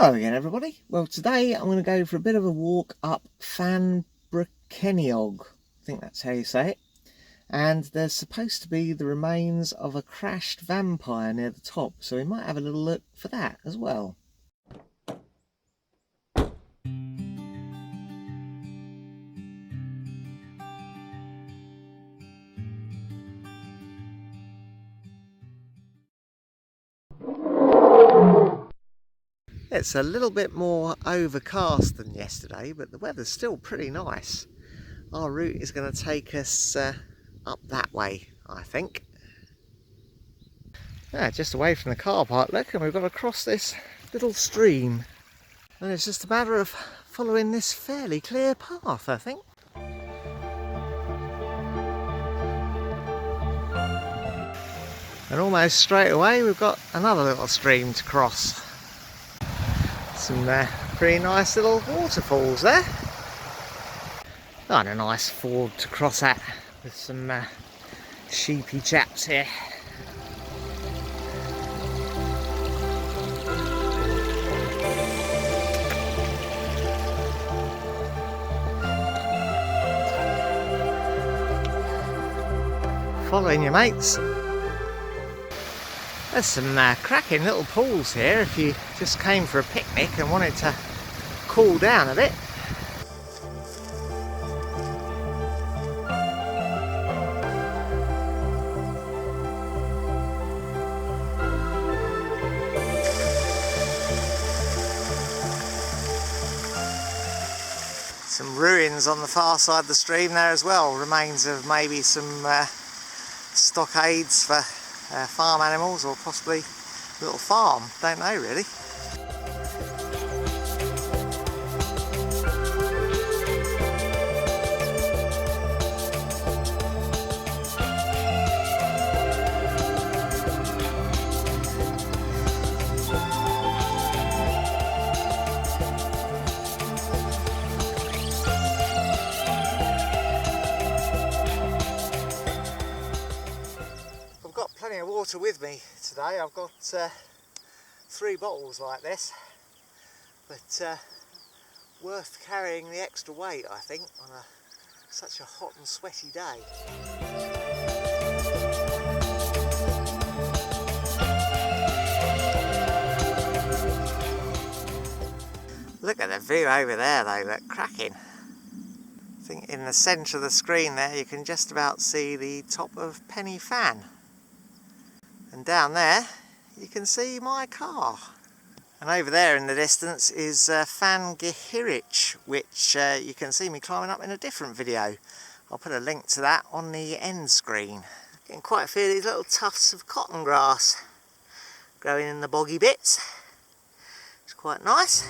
Hello again everybody. Well, today I'm going to go for a bit of a walk up Fan Brycheiniog. I think that's how you say it. And there's supposed to be the remains of a crashed vampire near the top, so we might have a little look for that as well. It's a little bit more overcast than yesterday, but the weather's still pretty nice. Our route is going to take us up that way, I think. Just away from the car park, look, and we've got to cross this little stream. And it's just a matter of following this fairly clear path, I think. And almost straight away we've got another little stream to cross. Some pretty nice little waterfalls there. And a nice ford to cross at with some sheepy chaps here. Following your mates. There's some cracking little pools here if you just came for a picnic and wanted to cool down a bit. Some ruins on the far side of the stream there as well, remains of maybe some stockades for farm animals, or possibly a little farm, don't know really. Water with me today. I've got 3 bottles like this, but worth carrying the extra weight, I think, on such a hot and sweaty day. Look at the view over there though, look, cracking. I think in the centre of the screen there you can just about see the top of Penny Fan. And down there you can see my car. And over there in the distance is Fan Brycheiniog, which you can see me climbing up in a different video. I'll put a link to that on the end screen. Getting quite a few of these little tufts of cotton grass growing in the boggy bits. It's quite nice.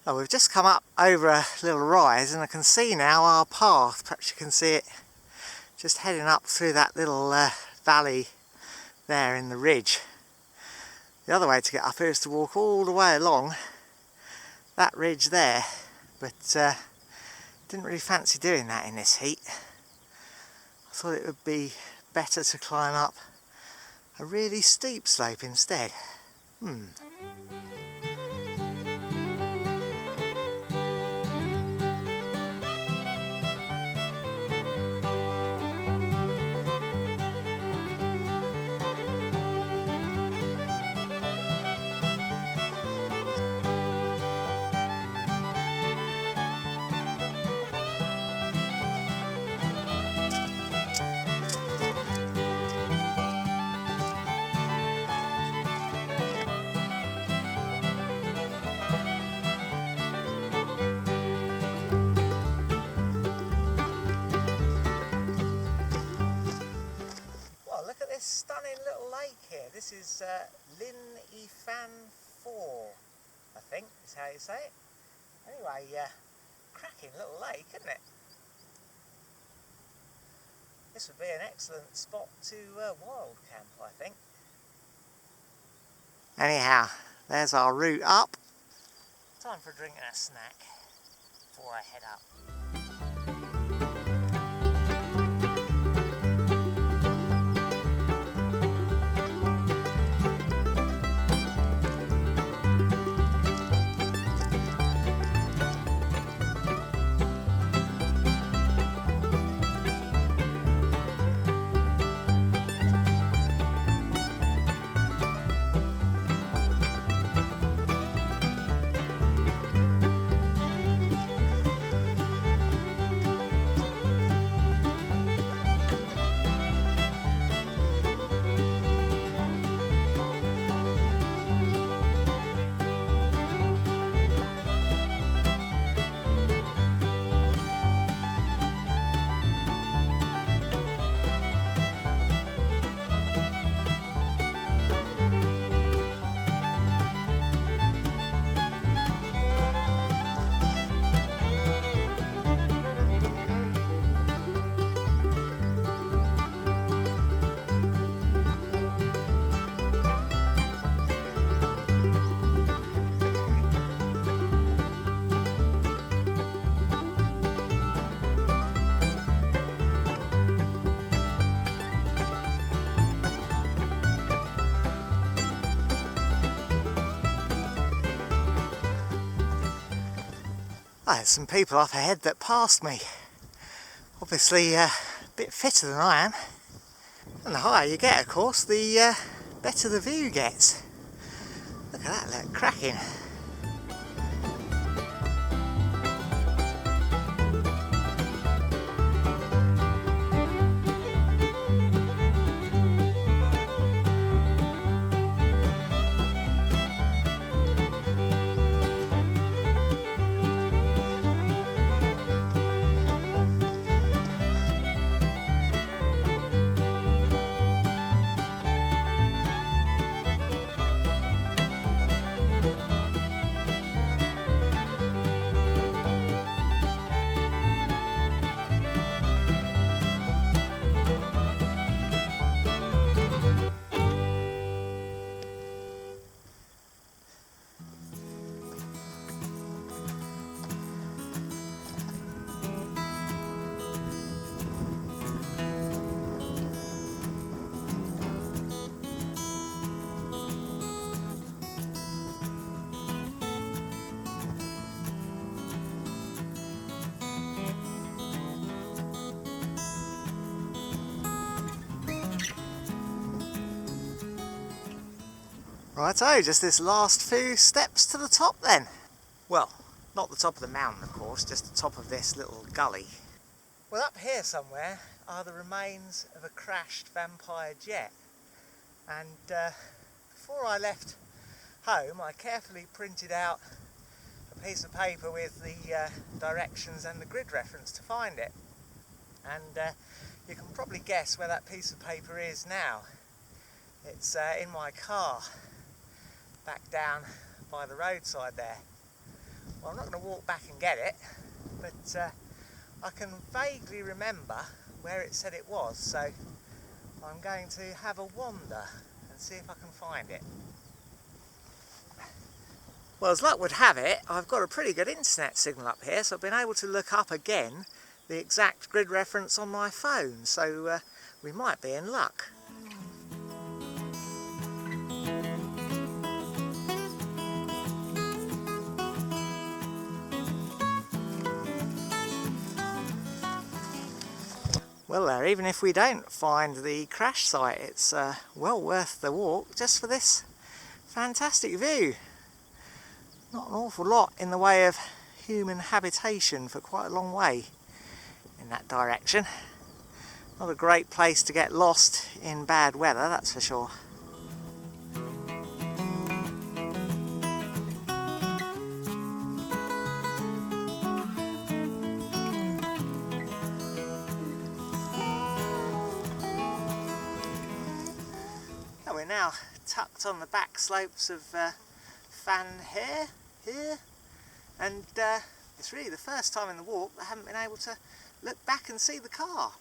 Oh, we've just come up over a little rise and I can see now our path. Perhaps you can see it just heading up through that little valley there in the ridge. The other way to get up here is to walk all the way along that ridge there, but didn't really fancy doing that in this heat. I thought it would be better to climb up a really steep slope instead. Stunning little lake here. This is Llyn y Fan 4, I think is how you say it. Anyway, cracking little lake, isn't it? This would be an excellent spot to wild camp, I think. Anyhow, there's our route up. Time for a drink and a snack before I head up. There's some people up ahead that passed me. Obviously a bit fitter than I am. And the higher you get, of course, the better the view gets. Look at that, look, cracking. Righto, just this last few steps to the top then. Well, not the top of the mountain, of course, just the top of this little gully. Well, up here somewhere are the remains of a crashed vampire jet. And before I left home, I carefully printed out a piece of paper with the directions and the grid reference to find it. And you can probably guess where that piece of paper is now. It's in my car, back down by the roadside there. Well, I'm not going to walk back and get it, but I can vaguely remember where it said it was, so I'm going to have a wander and see if I can find it. Well, as luck would have it, I've got a pretty good internet signal up here, so I've been able to look up again the exact grid reference on my phone, so we might be in luck. Well there, even if we don't find the crash site, it's well worth the walk just for this fantastic view. Not an awful lot in the way of human habitation for quite a long way in that direction. Not a great place to get lost in bad weather, that's for sure. We're now tucked on the back slopes of Fan here, and it's really the first time in the walk that I haven't been able to look back and see the car.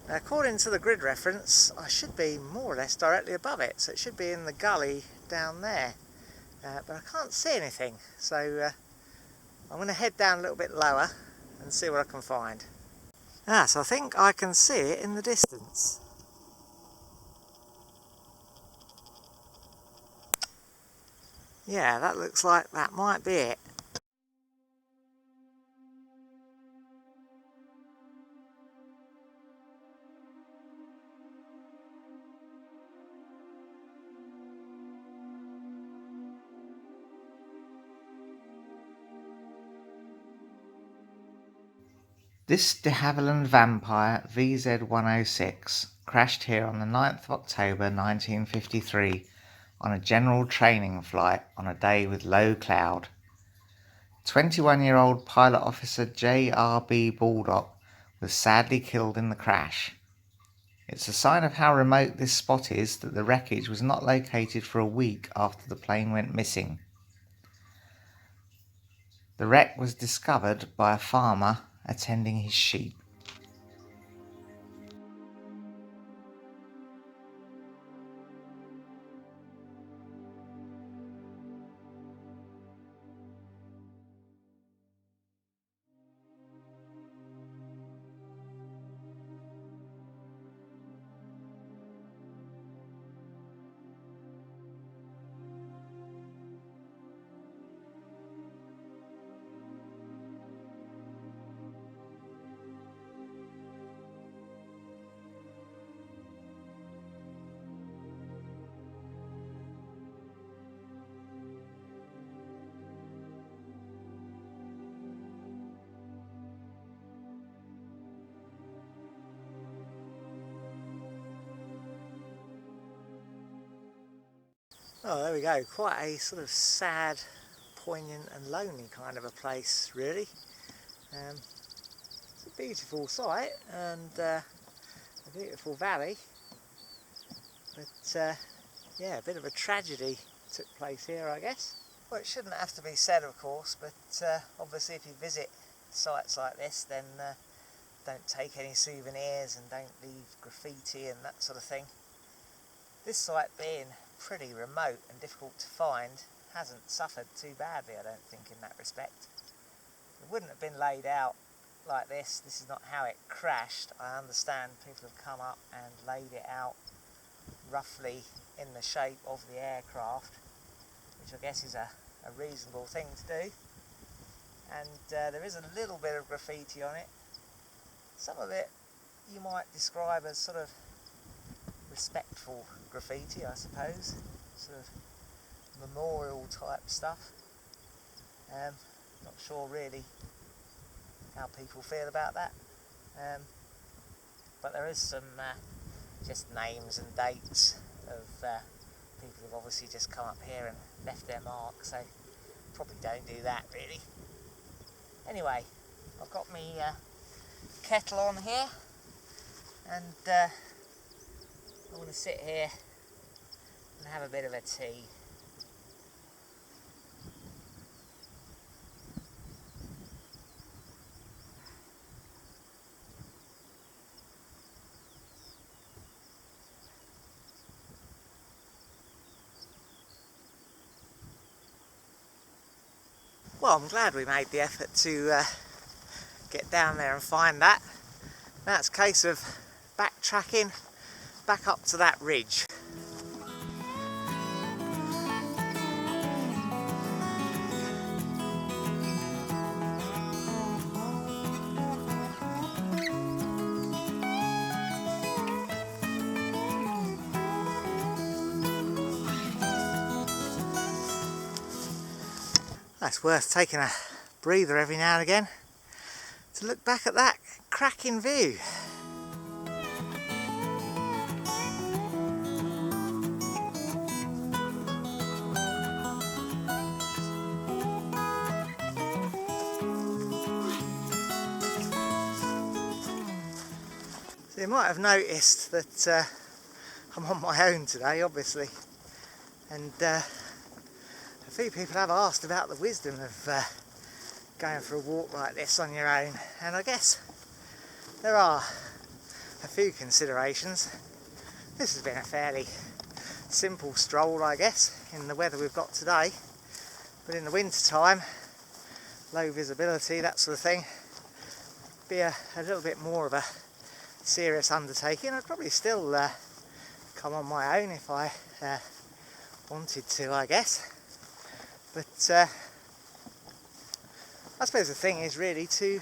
Now, according to the grid reference, I should be more or less directly above it, so it should be in the gully down there. But I can't see anything, so I'm going to head down a little bit lower and see what I can find. So I think I can see it in the distance. Yeah, that looks like that might be it. This de Havilland Vampire VZ106 crashed here on the 9th of October 1953 on a general training flight on a day with low cloud. 21-year-old pilot officer J.R.B. Baldock was sadly killed in the crash. It's a sign of how remote this spot is that the wreckage was not located for a week after the plane went missing. The wreck was discovered by a farmer attending his sheep. Oh, there we go. Quite a sort of sad, poignant and lonely kind of a place, really. It's a beautiful sight and a beautiful valley, but yeah, a bit of a tragedy took place here, I guess. Well, it shouldn't have to be said, of course, but obviously if you visit sites like this, then don't take any souvenirs and don't leave graffiti and that sort of thing. This site being pretty remote and difficult to find hasn't suffered too badly, I don't think, in that respect. It wouldn't have been laid out like this. This is not how it crashed. I understand people have come up and laid it out roughly in the shape of the aircraft, which I guess is a reasonable thing to do. And there is a little bit of graffiti on it. Some of it you might describe as sort of respectful graffiti, I suppose, sort of memorial type stuff. Not sure really how people feel about that, but there is some just names and dates of people who've obviously just come up here and left their mark, so probably don't do that really. Anyway, I've got me kettle on here, and I want to sit here and have a bit of a tea. Well, I'm glad we made the effort to get down there and find that. Now it's a case of backtracking back up to that ridge. That's worth taking a breather every now and again to look back at that cracking view. So you might have noticed that I'm on my own today, obviously, and a few people have asked about the wisdom of going for a walk like this on your own. And I guess there are a few considerations. This has been a fairly simple stroll, I guess, in the weather we've got today, but in the winter time, low visibility, that sort of thing, be a little bit more of a serious undertaking. I'd probably still come on my own if I wanted to, I guess, but I suppose the thing is really to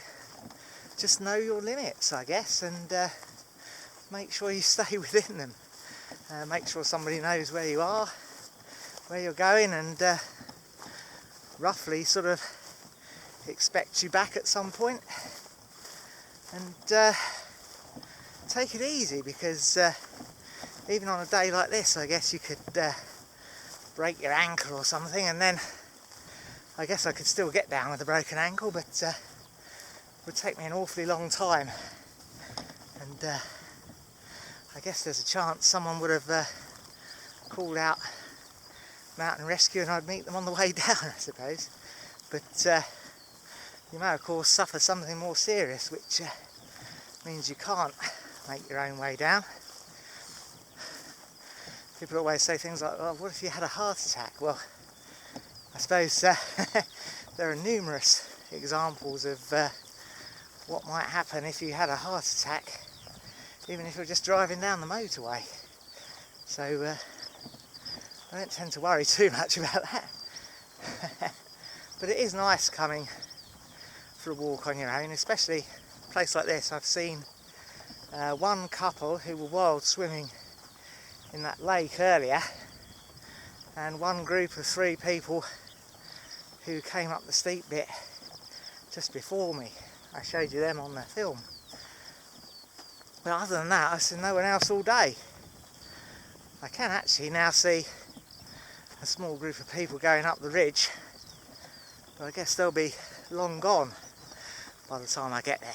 just know your limits, I guess, and make sure you stay within them. Make sure somebody knows where you are, where you're going, and roughly sort of expect you back at some point. And take it easy, because even on a day like this, I guess you could break your ankle or something, and then I guess I could still get down with a broken ankle, but it would take me an awfully long time. And I guess there's a chance someone would have called out mountain rescue and I'd meet them on the way down, I suppose. But you may of course suffer something more serious, which means you can't make your own way down. People always say things like, well, what if you had a heart attack? Well, I suppose there are numerous examples of what might happen if you had a heart attack, even if you're just driving down the motorway. So I don't tend to worry too much about that. But it is nice coming for a walk on your own, especially a place like this. I've seen one couple who were wild swimming in that lake earlier, and one group of 3 people who came up the steep bit just before me. I showed you them on the film. But other than that, I've seen no one else all day. I can actually now see a small group of people going up the ridge, but I guess they'll be long gone by the time I get there.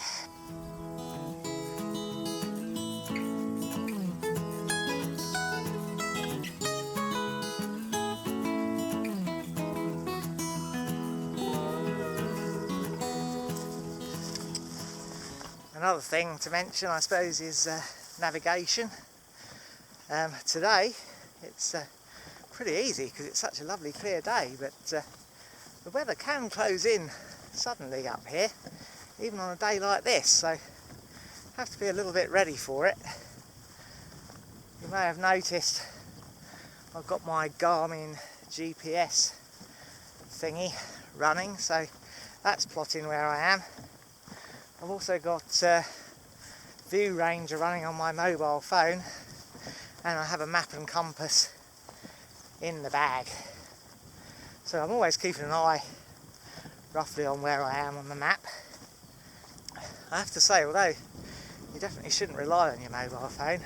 Another thing to mention, I suppose, is navigation. Today it's pretty easy because it's such a lovely clear day, but the weather can close in suddenly up here, even on a day like this, so have to be a little bit ready for it. You may have noticed I've got my Garmin GPS thingy running, so that's plotting where I am. I've also got View Ranger running on my mobile phone, and I have a map and compass in the bag. So I'm always keeping an eye roughly on where I am on the map. I have to say, although you definitely shouldn't rely on your mobile phone,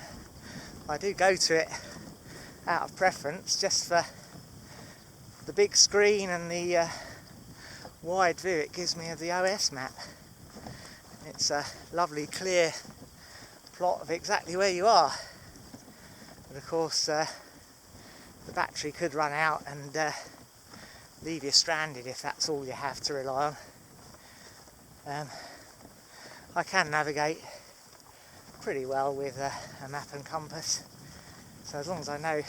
I do go to it out of preference just for the big screen and the wide view it gives me of the OS map. It's a lovely clear plot of exactly where you are. But of course the battery could run out and leave you stranded if that's all you have to rely on. I can navigate pretty well with a map and compass, so as long as I know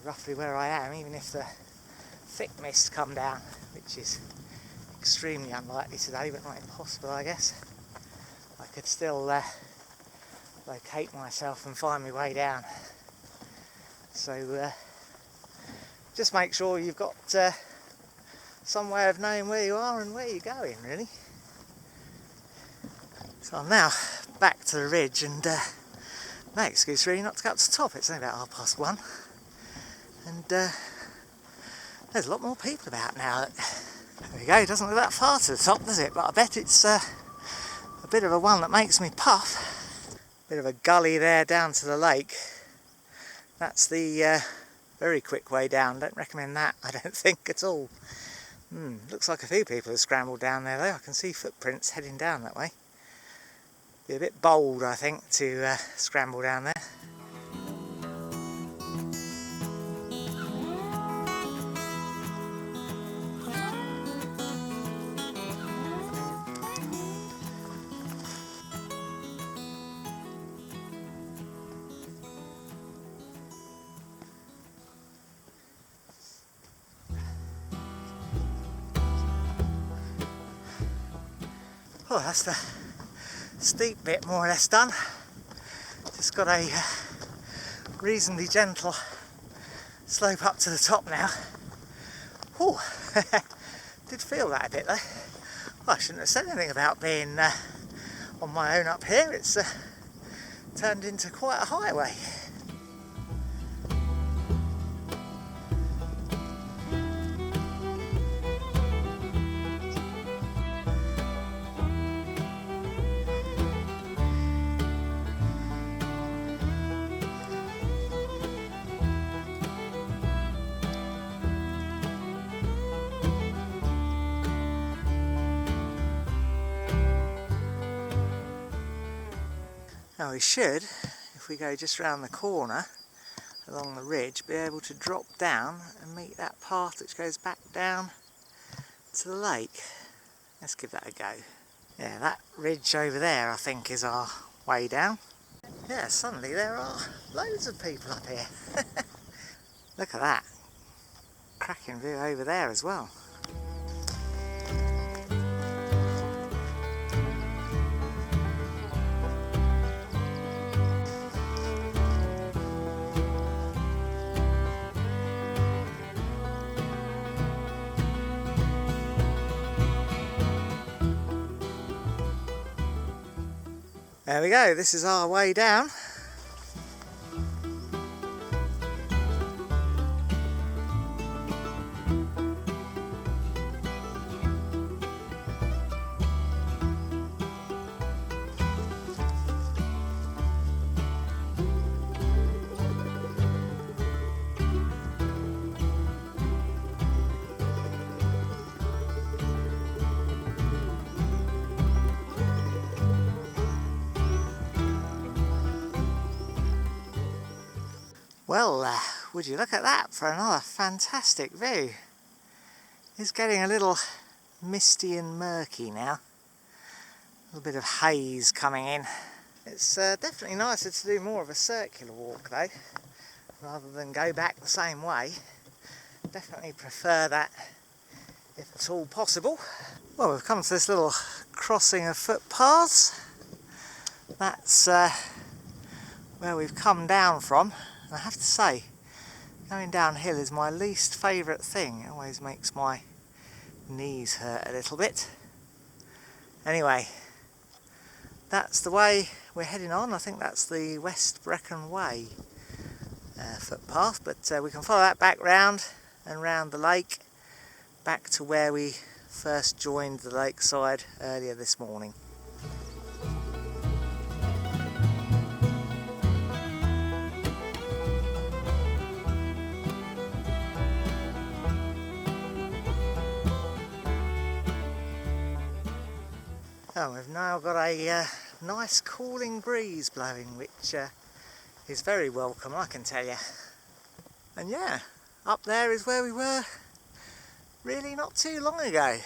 roughly where I am, even if the thick mist come down, which is extremely unlikely today, but not impossible, I guess, I could still locate myself and find my way down. So just make sure you've got some way of knowing where you are and where you're going, really. So I'm now back to the ridge, and no excuse really not to go up to the top. It's only about 1:30, and there's a lot more people about now. There we go, it doesn't look that far to the top, does it? But I bet it's a bit of a one that makes me puff. Bit of a gully there down to the lake. That's the very quick way down. Don't recommend that, I don't think, at all. Looks like a few people have scrambled down there though. I can see footprints heading down that way. Be a bit bold, I think, to scramble down there. Oh, that's the steep bit more or less done. Just got a reasonably gentle slope up to the top now. Oh, did feel that a bit though. Well, I shouldn't have said anything about being on my own up here. It's turned into quite a highway. Now we should, if we go just round the corner along the ridge, be able to drop down and meet that path which goes back down to the lake. Let's give that a go. Yeah, that ridge over there I think is our way down. Yeah, suddenly there are loads of people up here. Look at that. Cracking view over there as well. There we go, this is our way down. Well, would you look at that for another fantastic view. It's getting a little misty and murky now. A little bit of haze coming in. It's definitely nicer to do more of a circular walk though, rather than go back the same way. Definitely prefer that if at all possible. Well, we've come to this little crossing of footpaths. That's where we've come down from. I have to say, going downhill is my least favourite thing. It always makes my knees hurt a little bit. Anyway, that's the way we're heading on. I think that's the West Brecon Way footpath, but we can follow that back round and round the lake, back to where we first joined the lakeside earlier this morning. Oh, we've now got a nice cooling breeze blowing, which is very welcome, I can tell you. And yeah, up there is where we were really not too long ago.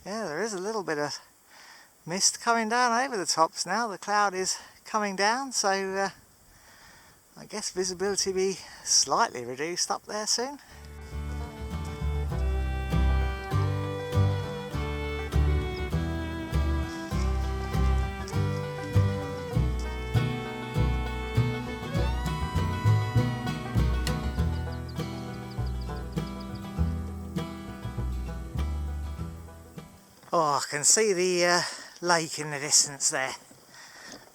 Yeah, there is a little bit of mist coming down over the tops now. The cloud is coming down, so I guess visibility will be slightly reduced up there soon. Oh, I can see the lake in the distance there.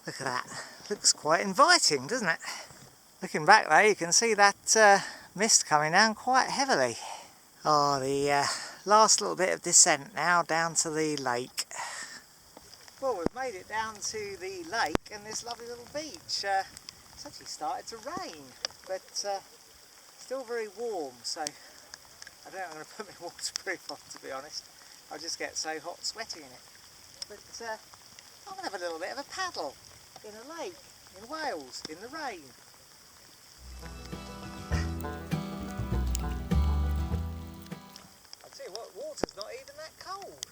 Look at that. Looks quite inviting, doesn't it? Looking back though, you can see that mist coming down quite heavily. Oh, the last little bit of descent now down to the lake. Well, we've made it down to the lake and this lovely little beach. It's actually started to rain, but still very warm, so I don't know, I'm going to put my waterproof on, to be honest. I'll just get so hot sweating in it. But I'm going to have a little bit of a paddle in a lake in Wales in the rain. I'll tell you what, water's not even that cold.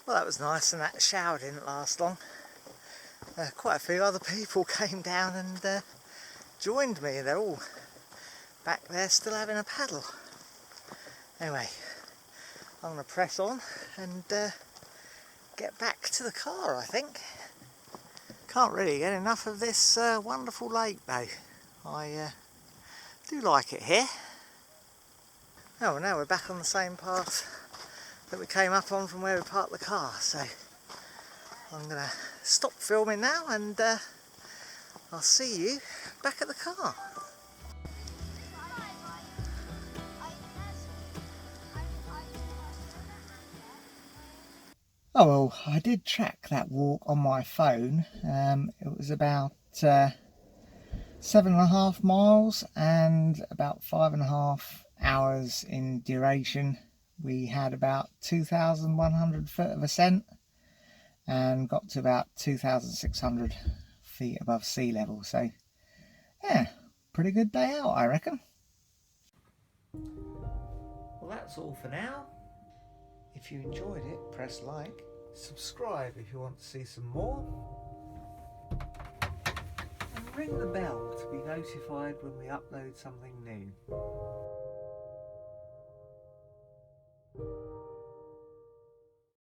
Well, that was nice, and that shower didn't last long. Quite a few other people came down and joined me. They're all back there still having a paddle. Anyway, I'm going to press on and get back to the car, I think. Can't really get enough of this wonderful lake though. I do like it here. Oh, now we're back on the same path that we came up on from where we parked the car, so I'm going to stop filming now and I'll see you back at the car. Oh well, I did track that walk on my phone. It was about 7.5 miles and about 5.5 hours in duration. We had about 2,100 foot of ascent and got to about 2,600 feet above sea level. So yeah, pretty good day out, I reckon. Well, that's all for now. If you enjoyed it, press like, subscribe if you want to see some more, and ring the bell to be notified when we upload something new.